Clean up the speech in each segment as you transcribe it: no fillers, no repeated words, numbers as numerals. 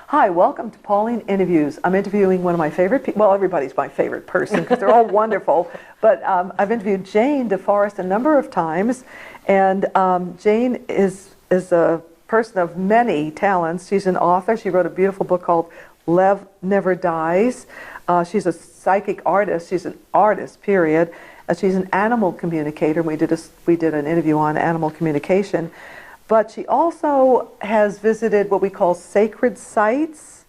Hi, welcome to Pauline Interviews. I'm interviewing one of my favorite people. Well, everybody's my favorite person because they're all wonderful. But I've interviewed Jane DeForest a number of times, and Jane is a person of many talents. She's an author. She wrote a beautiful book called Love Never Dies. She's a psychic artist. She's an artist, period. She's an animal communicator. We did an interview on animal communication. But she also has visited what we call sacred sites.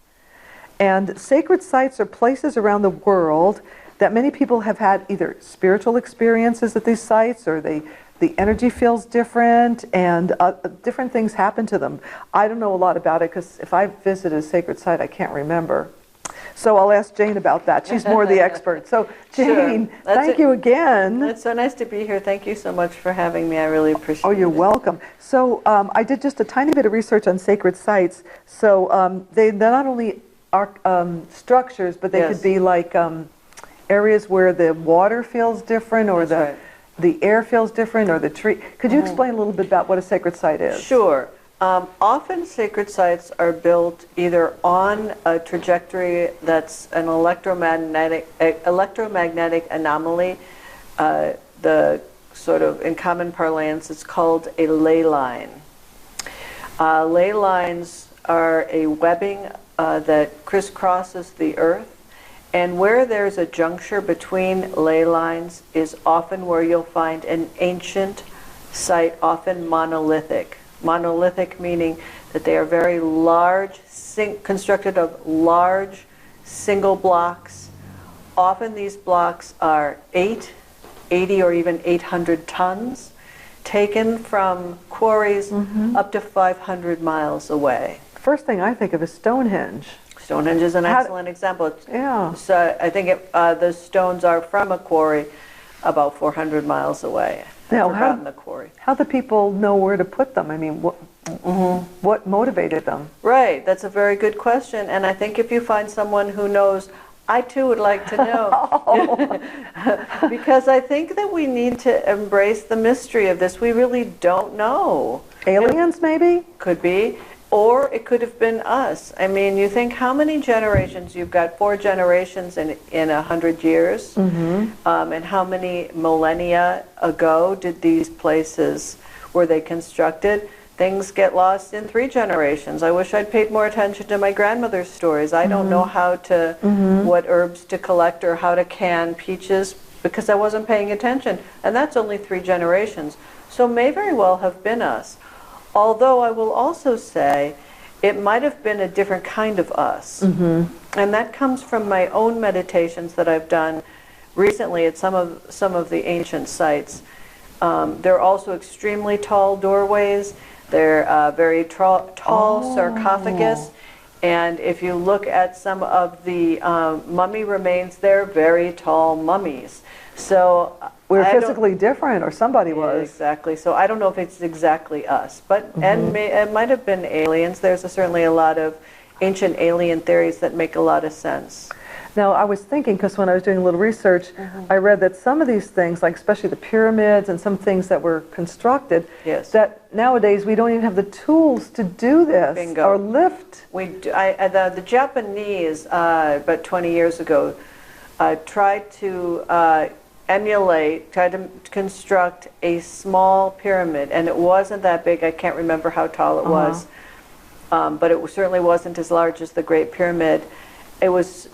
And sacred sites are places around the world that many people have had either spiritual experiences at these sites, or the energy feels different, and different things happen to them. I don't know a lot about it because if I visited a sacred site, I can't remember. So I'll ask Jane about that. She's more the expert. So Jane, sure. Thank you again. It's so nice to be here. Thank you so much for having me. I really appreciate it. Oh, you're welcome. So I did just a tiny bit of research on sacred sites. So they're not only are structures, but they could be like areas where the water feels different, or the air feels different, or the tree. Could you explain a little bit about what a sacred site is? Sure. Often sacred sites are built either on a trajectory that's an electromagnetic anomaly. The sort of, in common parlance, it's called a ley line. Ley lines are a webbing that crisscrosses the earth, and where there's a juncture between ley lines is often where you'll find an ancient site, often monolithic. Monolithic meaning that they are very large, constructed of large single blocks. Often these blocks are 80 or even 800 tons, taken from quarries up to 500 miles away. First thing I think of is Stonehenge. Stonehenge is an excellent example. Yeah. So I think the stones are from a quarry about 400 miles away. Now, how do people know where to put them? I mean, what motivated them? Right, that's a very good question. And I think if you find someone who knows, I too would like to know. Because I think that we need to embrace the mystery of this. We really don't know. Aliens, maybe? Could be. Or it could have been us. I mean, you think how many generations? You've got 4 generations in 100 years. And how many millennia ago did these places, were they constructed? Things get lost in 3 generations. I wish I'd paid more attention to my grandmother's stories. I don't know how to, what herbs to collect or how to can peaches because I wasn't paying attention. And that's only 3 generations. So may very well have been us. Although I will also say it might have been a different kind of us. And that comes from my own meditations that I've done recently at some of the ancient sites. They're also extremely tall doorways. They're very tall sarcophagus. And if you look at some of the mummy remains, they're very tall mummies. So we're physically different, or somebody was. Exactly. So I don't know if it's exactly us, but it might have been aliens. There's certainly a lot of ancient alien theories that make a lot of sense. Now, I was thinking, because when I was doing a little research, I read that some of these things, like especially the pyramids and some things that were constructed, that nowadays we don't even have the tools to do this. Bingo. Or lift. The Japanese, about 20 years ago, tried to tried to construct a small pyramid, and it wasn't that big. I can't remember how tall it was, but it certainly wasn't as large as the Great Pyramid. It was,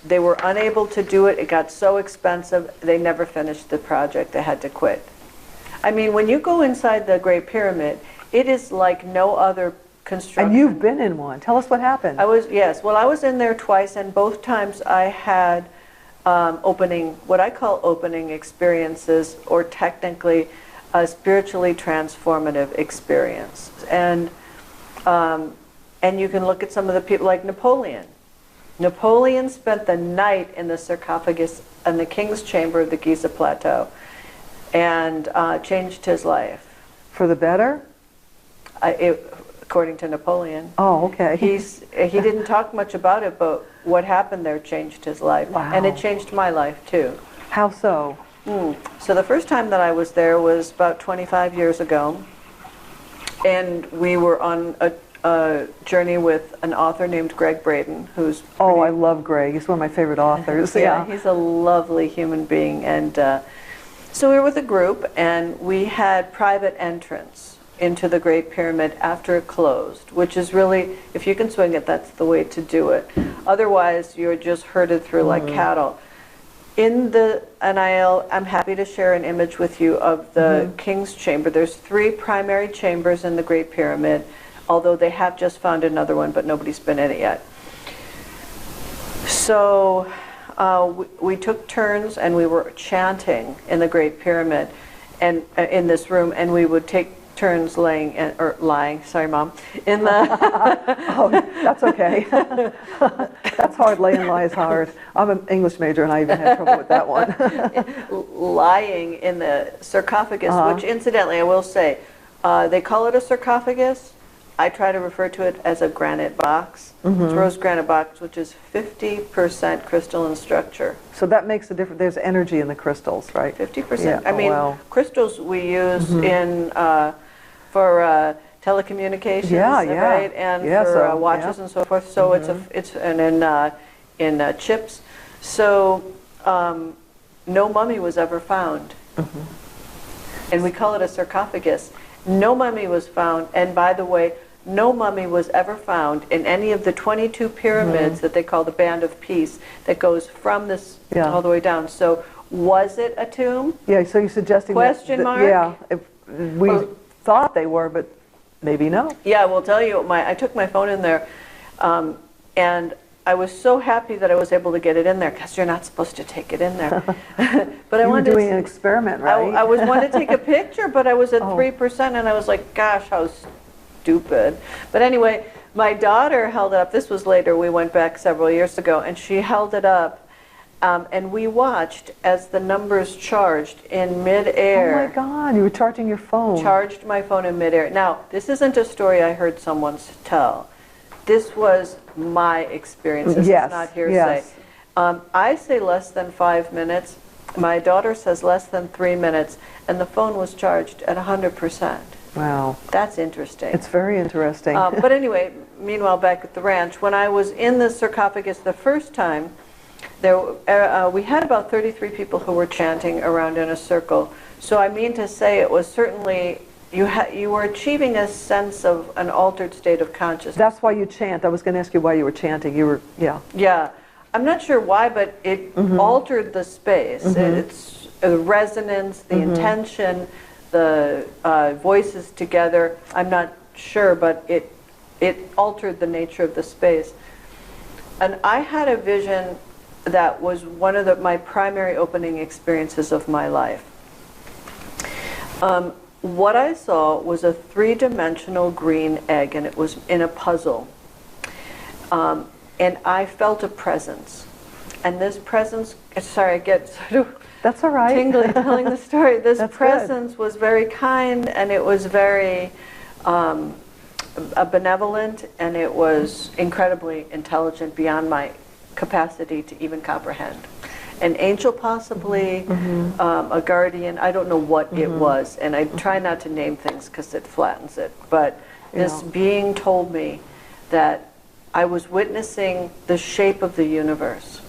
they were unable to do it. It got so expensive, they never finished the project. They had to quit. I mean, when you go inside the Great Pyramid, it is like no other construction. And you've been in one. Tell us what happened. Yes. Well, I was in there twice, and both times I had what I call opening experiences, or technically a spiritually transformative experience. And you can look at some of the people like Napoleon. Napoleon spent the night in the sarcophagus in the king's chamber of the Giza Plateau and changed his life. For the better? According to Napoleon. Oh, okay. He didn't talk much about it, but what happened there changed his life. Wow. And it changed my life too. How so? So the first time that I was there was about 25 years ago, and we were on a journey with an author named Greg Braden, who's Oh, I love Greg. He's one of my favorite authors. yeah, he's a lovely human being. And so we were with a group, and we had private entrance into the Great Pyramid after it closed, which is really, if you can swing it, that's the way to do it. Otherwise, you're just herded through like cattle. In the NIL, I'm happy to share an image with you of the King's Chamber. There's 3 primary chambers in the Great Pyramid, although they have just found another one, but nobody's been in it yet. So we took turns, and we were chanting in the Great Pyramid, and in this room, and we would take turns lying, sorry, Mom, in the... Oh, that's okay. That's hard. Laying lies hard. I'm an English major, and I even had trouble with that one. Lying in the sarcophagus, which incidentally, I will say, they call it a sarcophagus. I try to refer to it as a granite box. It's a rose granite box, which is 50% crystalline structure. So that makes a difference. There's energy in the crystals, right? 50%. Yeah. I mean, wow. crystals we use in for telecommunications, right? And for watches and so forth. So it's in chips. So no mummy was ever found, and we call it a sarcophagus. No mummy was found, and by the way, no mummy was ever found in any of the 22 pyramids that they call the Band of Peace that goes from this all the way down. So was it a tomb? Yeah, so you're suggesting Question mark? Yeah, we thought they were, but maybe no. Yeah, I will tell you, I took my phone in there, and I was so happy that I was able to get it in there, because you're not supposed to take it in there. But I wanted you were doing an experiment, right? I wanted to take a picture, but I was at 3%, and I was like, gosh, how stupid. But anyway, my daughter held it up. This was later. We went back several years ago, and she held it up, and we watched as the numbers charged in midair. Oh my God, you were charging your phone. Charged my phone in midair. Now, this isn't a story I heard someone tell. This was my experience. This is not hearsay. Yes. I say less than 5 minutes. My daughter says less than 3 minutes, and the phone was charged at 100%. Wow. That's interesting. It's very interesting. But anyway, meanwhile, back at the ranch, when I was in the sarcophagus the first time, we had about 33 people who were chanting around in a circle. So I mean to say it was certainly, you were achieving a sense of an altered state of consciousness. That's why you chant. I was going to ask you why you were chanting. You were, Yeah. I'm not sure why, but it altered the space. It's the resonance, the intention, the voices together. I'm not sure, but it altered the nature of the space. And I had a vision that was one of my primary opening experiences of my life. What I saw was a 3-dimensional green egg, and it was in a puzzle. And I felt a presence. And this presence, sorry, I get sort of that's all right. tingly telling the story. This That's presence good. was very kind, and it was very benevolent, and it was incredibly intelligent beyond my capacity to even comprehend. An angel possibly, a guardian, I don't know what it was, and I try not to name things because it flattens it, but this being told me that I was witnessing the shape of the universe,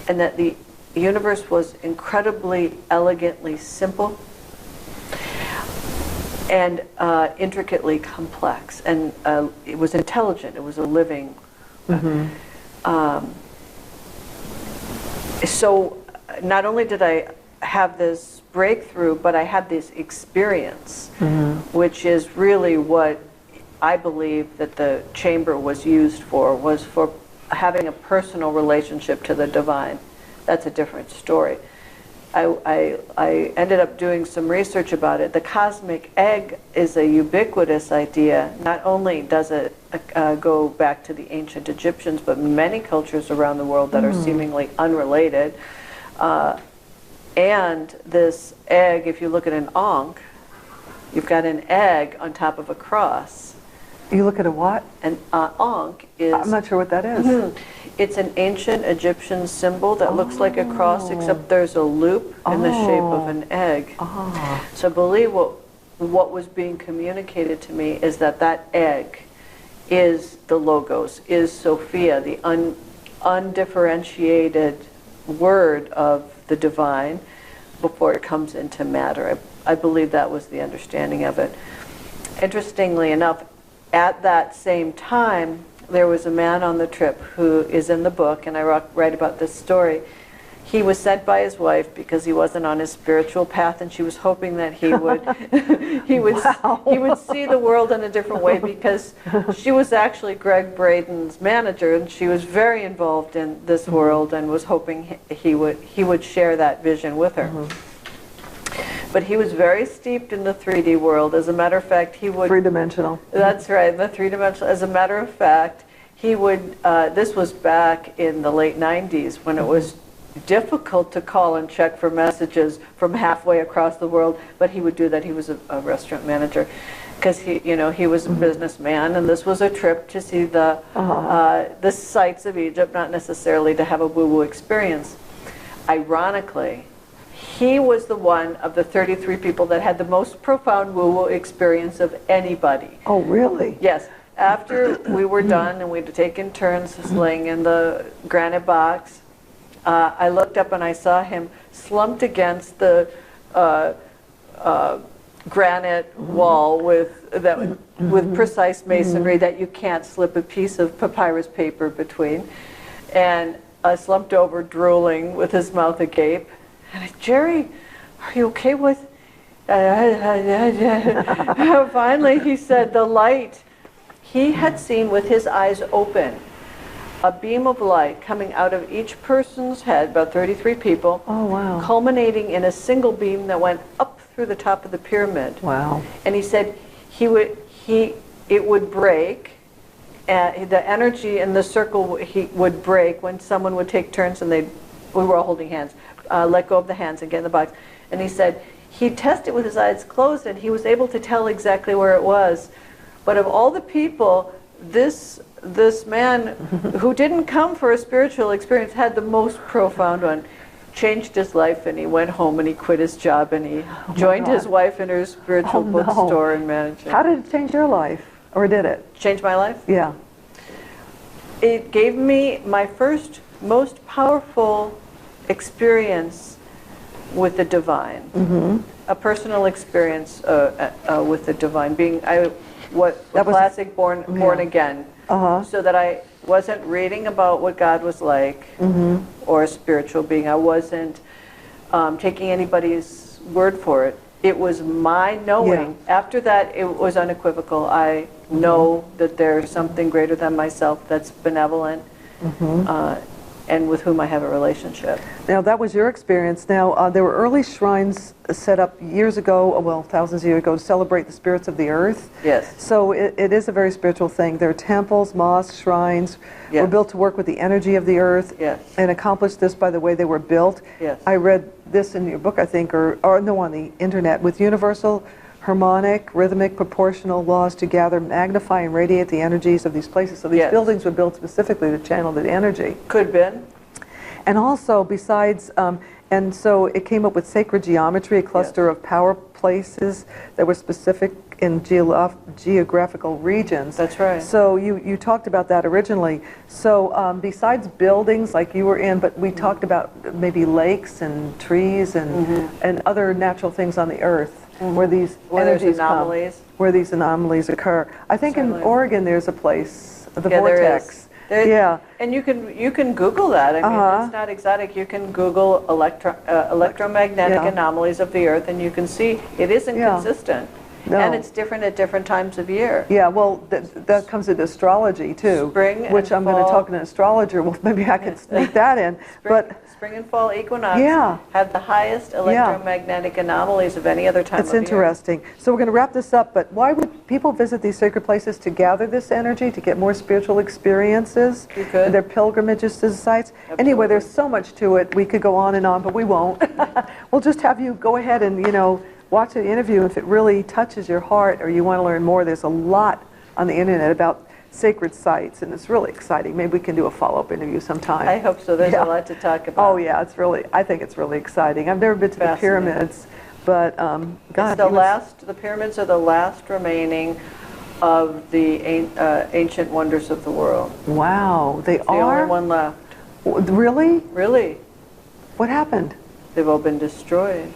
and that the universe was incredibly elegantly simple and intricately complex, and it was intelligent, it was a living so not only did I have this breakthrough, but I had this experience, which is really what I believe that the chamber was used for, was for having a personal relationship to the divine. That's a different story. I ended up doing some research about it. The cosmic egg is a ubiquitous idea. Not only does it go back to the ancient Egyptians, but many cultures around the world that are seemingly unrelated. And this egg, if you look at an ankh, you've got an egg on top of a cross. You look at a what? An ankh is... I'm not sure what that is. It's an ancient Egyptian symbol that looks like a cross, except there's a loop in the shape of an egg. So I believe what was being communicated to me is that that egg is the Logos, is Sophia, the undifferentiated word of the divine before it comes into matter. I believe that was the understanding of it. Interestingly enough, at that same time, there was a man on the trip who is in the book, and I write about this story. He was sent by his wife because he wasn't on his spiritual path, and she was hoping that he would he would see the world in a different way, because she was actually Greg Braden's manager, and she was very involved in this world and was hoping he would share that vision with her. But he was very steeped in the 3D world. As a matter of fact, he would... Three-dimensional. That's right, the three-dimensional. As a matter of fact, he would... this was back in the late 90s when it was difficult to call and check for messages from halfway across the world, but he would do that. He was a restaurant manager because he was a businessman, and this was a trip to see the sights of Egypt, not necessarily to have a woo-woo experience. Ironically, he was the one of the 33 people that had the most profound woo-woo experience of anybody. Oh, really? Yes. After we were done and we'd taken turns laying in the granite box, I looked up and I saw him slumped against the granite wall with precise masonry that you can't slip a piece of papyrus paper between, and slumped over drooling with his mouth agape. And Jerry, are you okay with... Finally he said the light. He had seen with his eyes open a beam of light coming out of each person's head, about 33 people, oh, wow, culminating in a single beam that went up through the top of the pyramid. Wow. And he said it would break, and the energy in the circle would break when someone would take turns and we were all holding hands, let go of the hands and get in the box. And he said he tested with his eyes closed and he was able to tell exactly where it was. But of all the people, this man who didn't come for a spiritual experience had the most profound one. Changed his life, and he went home and he quit his job and he joined his wife in her spiritual bookstore and managed it. How did it change your life? Or did it? Change my life? Yeah. It gave me my first, most powerful experience with the divine. A personal experience with the divine. Being classic born again. So that I wasn't reading about what God was like or a spiritual being. I wasn't taking anybody's word for it. It was my knowing. Yeah. After that, it was unequivocal. I know that there's something greater than myself that's benevolent and with whom I have a relationship. Now, that was your experience. Now, there were early shrines set up years ago, well, thousands of years ago, to celebrate the spirits of the earth. Yes. So it is a very spiritual thing. There are temples, mosques, shrines were built to work with the energy of the earth and accomplish this by the way they were built. Yes. I read this in your book, I think, or no, on the internet, with universal harmonic, rhythmic, proportional laws to gather, magnify, and radiate the energies of these places. So these buildings were built specifically to channel the energy. Could have been. And also, besides, and so it came up with sacred geometry, a cluster of power places that were specific in geographical regions. That's right. So you talked about that originally. So besides buildings like you were in, but we talked about maybe lakes and trees and other natural things on the earth where these energies anomalies. Where these anomalies occur. I think in Oregon there's a place, the vortex. And you can Google that. I mean, it's not exotic. You can Google electromagnetic anomalies of the Earth, and you can see it isn't consistent. No. And it's different at different times of year. Yeah, well, that comes into astrology, too. Spring which and I'm going to talk to an astrologer. Well, maybe I could sneak that in. Spring and fall equinox have the highest electromagnetic anomalies of any other time of year. It's interesting. So we're going to wrap this up, but why would people visit these sacred places? To gather this energy, to get more spiritual experiences? You could. Their pilgrimages to the sites? Absolutely. Anyway, there's so much to it. We could go on, but we won't. We'll just have you go ahead and, watch the interview. If it really touches your heart or you want to learn more, there's a lot on the internet about sacred sites, and it's really exciting. Maybe we can do a follow-up interview sometime. I hope so. There's a lot to talk about. Oh yeah, I think it's really exciting. I've never been to the pyramids, but God, the pyramids are the last remaining of the ancient wonders of the world. Wow, they It's the are? only one left. Really? Really. What happened? They've all been destroyed.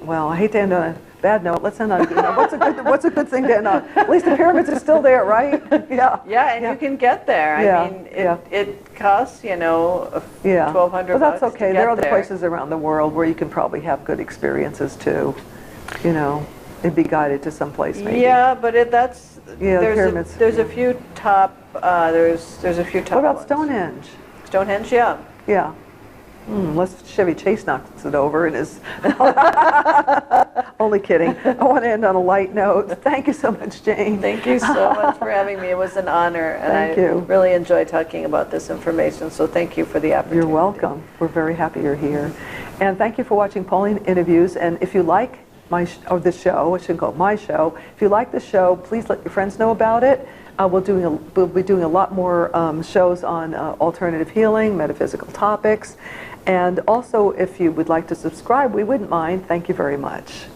Well, I hate to end on a bad note. Let's end on a good note. What's a good thing to end on? At least the pyramids are still there, right? Yeah. Yeah, and you can get there. Yeah, I mean, yeah. it costs, Yeah. $1,200 Well, that's bucks to okay. get There are other there. places around the world where you can probably have good experiences too. You know, and be guided to some place maybe. Yeah, but Yeah, the pyramids. there's a few top there's a few top What about ones. Stonehenge? Stonehenge, yeah. Yeah. Unless Chevy Chase knocks it over and is... Only kidding. I want to end on a light note. Thank you so much, Jane. Thank you so much for having me. It was an honor, and Thank I you. really enjoyed talking about this information, so thank you for the opportunity. You're welcome. We're very happy you're here. And thank you for watching Pauline Interviews. And if you like this show, I shouldn't call it my show, if you like the show, please let your friends know about it. We'll be doing a lot more shows on alternative healing, metaphysical topics. And also, if you would like to subscribe, we wouldn't mind. Thank you very much.